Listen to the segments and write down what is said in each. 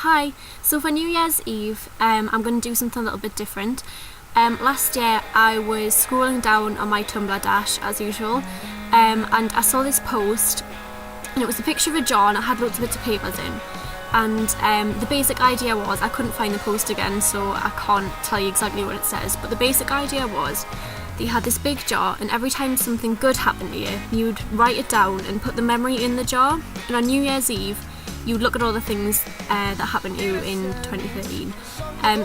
Hi, so for New Year's Eve, I'm going to do something a little bit different. Last year I was scrolling down on my Tumblr dash as usual, and I saw this post, and it was a picture of a jar and it had loads of bits of papers in. And the basic idea was, I couldn't find the post again, so I can't tell you exactly what it says, but the basic idea was that you had this big jar, and every time something good happened to you, you'd write it down and put the memory in the jar, and on New Year's Eve you look at all the things that happened to you in 2013.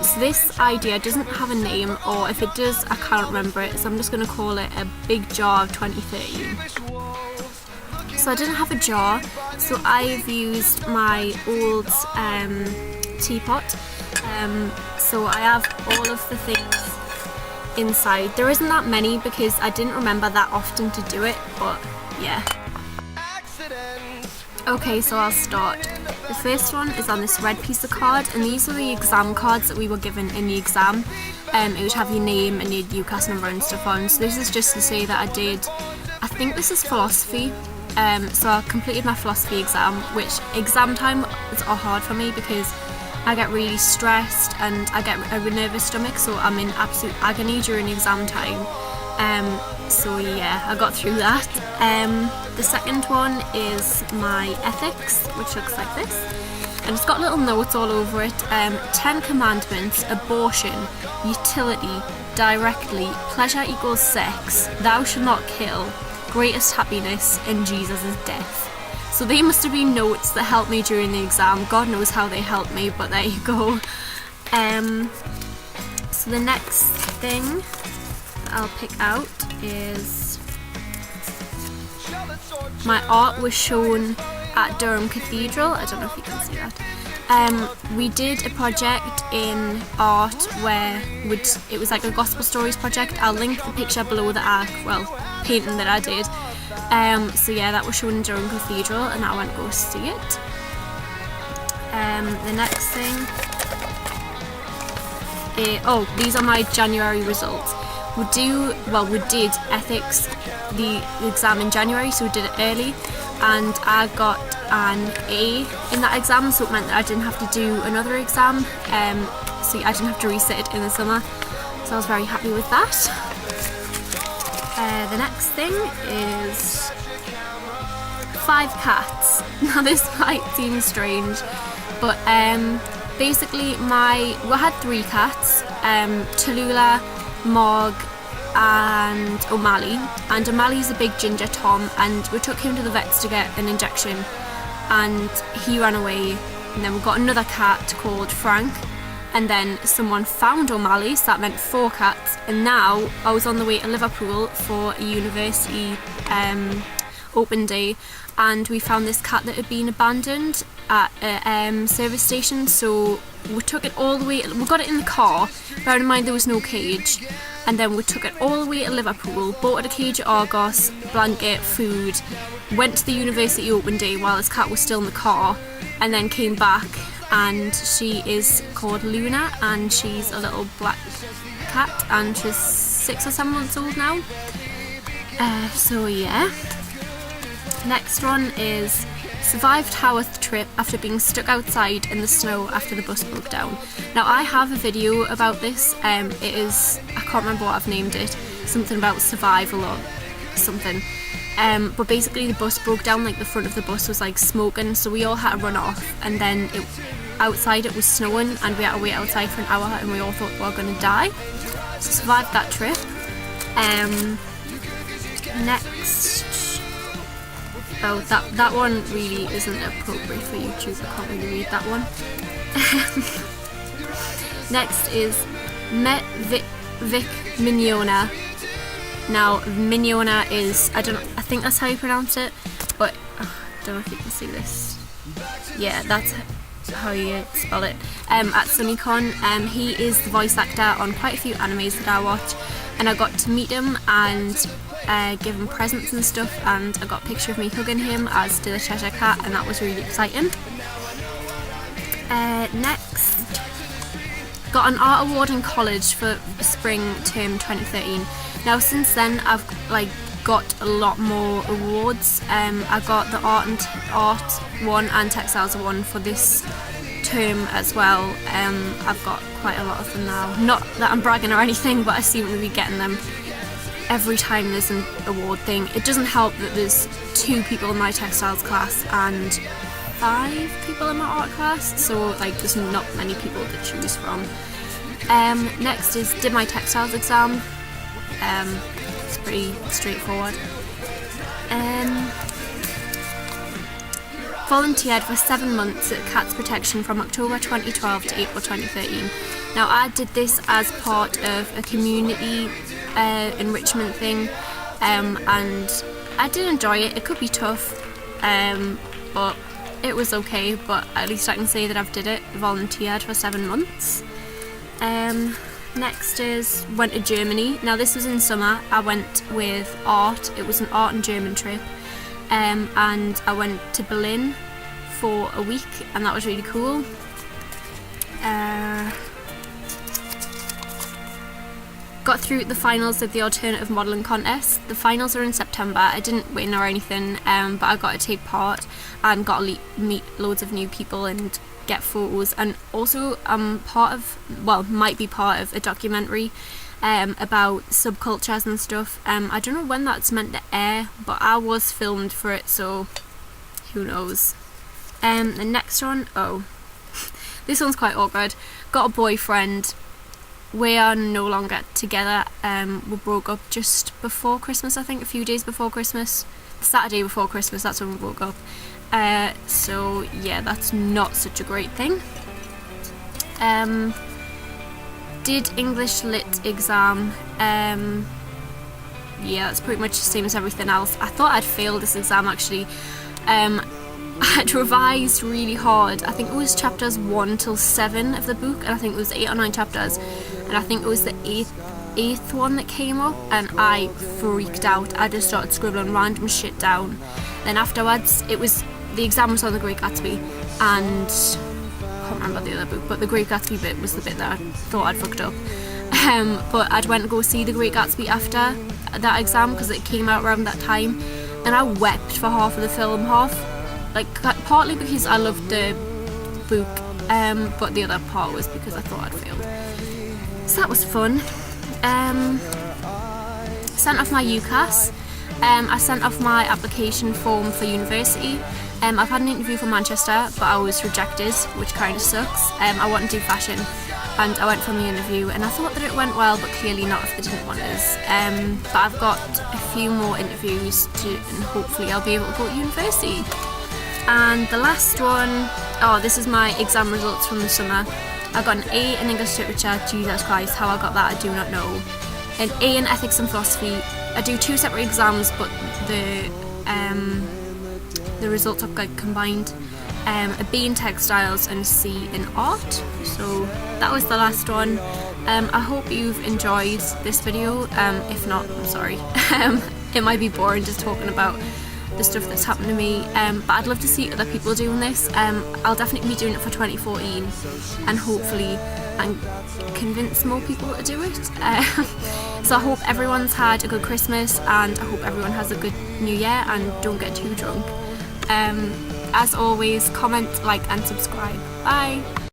So this idea doesn't have a name, or if it does I can't remember it, so I'm just going to call it a big jar of 2013. So I didn't have a jar, so I've used my old teapot. So I have all of the things inside. There isn't that many because I didn't remember that often to do it, but yeah. Okay, so I'll start. The first one is on this red piece of card, and these are the exam cards that we were given in the exam. It would have your name and your UCAS number and stuff on. So this is just to say that I think this is philosophy. So I completed my philosophy exam, which exam time is hard for me because I get really stressed and I get a nervous stomach, so I'm in absolute agony during exam time. So yeah, I got through that. The second one is my ethics, which looks like this, and it's got little notes all over it. 10 commandments, abortion, utility, directly, pleasure equals sex, thou shalt not kill, greatest happiness, and Jesus' death. So they must have been notes that helped me during the exam. God knows how they helped me, but there you go. So the next thing I'll pick out is my art was shown at Durham Cathedral. I don't know if you can see that. We did a project in art where it was like a gospel stories project. I'll link the picture below the painting that I did. So yeah, that was shown in Durham Cathedral and I went to go see it. The next thing, these are my January results. We did ethics, the exam in January, so we did it early, and I got an A in that exam, so it meant that I didn't have to do another exam, so I didn't have to resit it in the summer, so I was very happy with that. The next thing is 5 cats. Now this might seem strange, but basically we had 3 cats, Tallulah, Mog and O'Malley, and O'Malley's a big ginger Tom, and we took him to the vets to get an injection and he ran away, and then we got another cat called Frank, and then someone found O'Malley, so that meant 4 cats, and now I was on the way to Liverpool for a university open day, and we found this cat that had been abandoned at a service station, so we took it all the way, we got it in the car, bearing in mind there was no cage, and then we took it all the way to Liverpool, bought it a cage of Argos, blanket, food, went to the university open day while this cat was still in the car, and then came back, and she is called Luna, and she's a little black cat, and she's 6 or 7 months old now. So yeah. Next one is survived Haworth trip after being stuck outside in the snow after the bus broke down. Now I have a video about this, it is, I can't remember what I've named it, something about survival or something, but basically the bus broke down, like the front of the bus was like smoking, so we all had to run off, and then outside it was snowing and we had to wait outside for an hour, and we all thought we were going to die, so survived that trip. Next, that one really isn't appropriate for YouTube, I can't really read that one. Next is Met Vic Mignona. Now Mignona is, I think that's how you pronounce it, but I don't know if you can see this. Yeah, that's how you spell it. At SunnyCon, he is the voice actor on quite a few animes that I watch, and I got to meet him and give him presents and stuff, and I got a picture of me hugging him, as did the Cheshire Cat, and that was really exciting. Next, got an art award in college for spring term 2013. Now since then I've got a lot more awards. I got the art one and textiles one for this term as well. I've got quite a lot of them now. Not that I'm bragging or anything, but I seem to be getting them every time there's an award thing. It doesn't help that there's 2 people in my textiles class and 5 people in my art class, so like there's not many people to choose from. Next is did my textiles exam. It's pretty straightforward. Volunteered for 7 months at Cats Protection from October 2012 to April 2013. Now I did this as part of a community enrichment thing, and I did enjoy it. It could be tough, but it was okay, but at least I can say that I've did it, volunteered for 7 months. Next is went to Germany. Now this was in summer. I went with art. It was an art and German trip, and I went to Berlin for a week, and that was really cool. Got through the finals of the alternative modelling contest. The finals are in September. I didn't win or anything, but I got to take part and got to meet loads of new people and get photos, and also might be part of a documentary about subcultures and stuff. I don't know when that's meant to air, but I was filmed for it, so who knows. The next one, this one's quite awkward. Got a boyfriend. We are no longer together. We broke up just before Christmas, I think, a few days before Christmas. Saturday before Christmas, that's when we broke up. So yeah, that's not such a great thing. Did English Lit exam. Yeah, that's pretty much the same as everything else. I thought I'd failed this exam actually. I'd revised really hard. I think it was chapters 1 till 7 of the book, and I think it was 8 or 9 chapters, and I think it was the eighth one that came up, and I freaked out. I just started scribbling random shit down. Then afterwards, the exam was on The Great Gatsby, and I can't remember the other book, but The Great Gatsby bit was the bit that I thought I'd fucked up. But I'd went to go see The Great Gatsby after that exam because it came out around that time, and I wept for half of the film, partly because I loved the book, but the other part was because I thought I'd failed. So that was fun. Sent off my UCAS. I sent off my application form for university. I've had an interview for Manchester, but I was rejected, which kind of sucks. I want to do fashion, and I went for my interview, and I thought that it went well, but clearly not if they didn't want us. But I've got a few more interviews and hopefully I'll be able to go to university. And the last one, this is my exam results from the summer. I got an A in English Literature. Jesus Christ, how I got that I do not know. An A in Ethics and Philosophy. I do 2 separate exams, but the results are combined. A B in Textiles and a C in Art. So that was the last one. I hope you've enjoyed this video. If not, I'm sorry. It might be boring just talking about the stuff that's happened to me, but I'd love to see other people doing this. I'll definitely be doing it for 2014, and hopefully convince more people to do it. So I hope everyone's had a good Christmas, and I hope everyone has a good New Year and don't get too drunk. As always, comment, like and subscribe. Bye!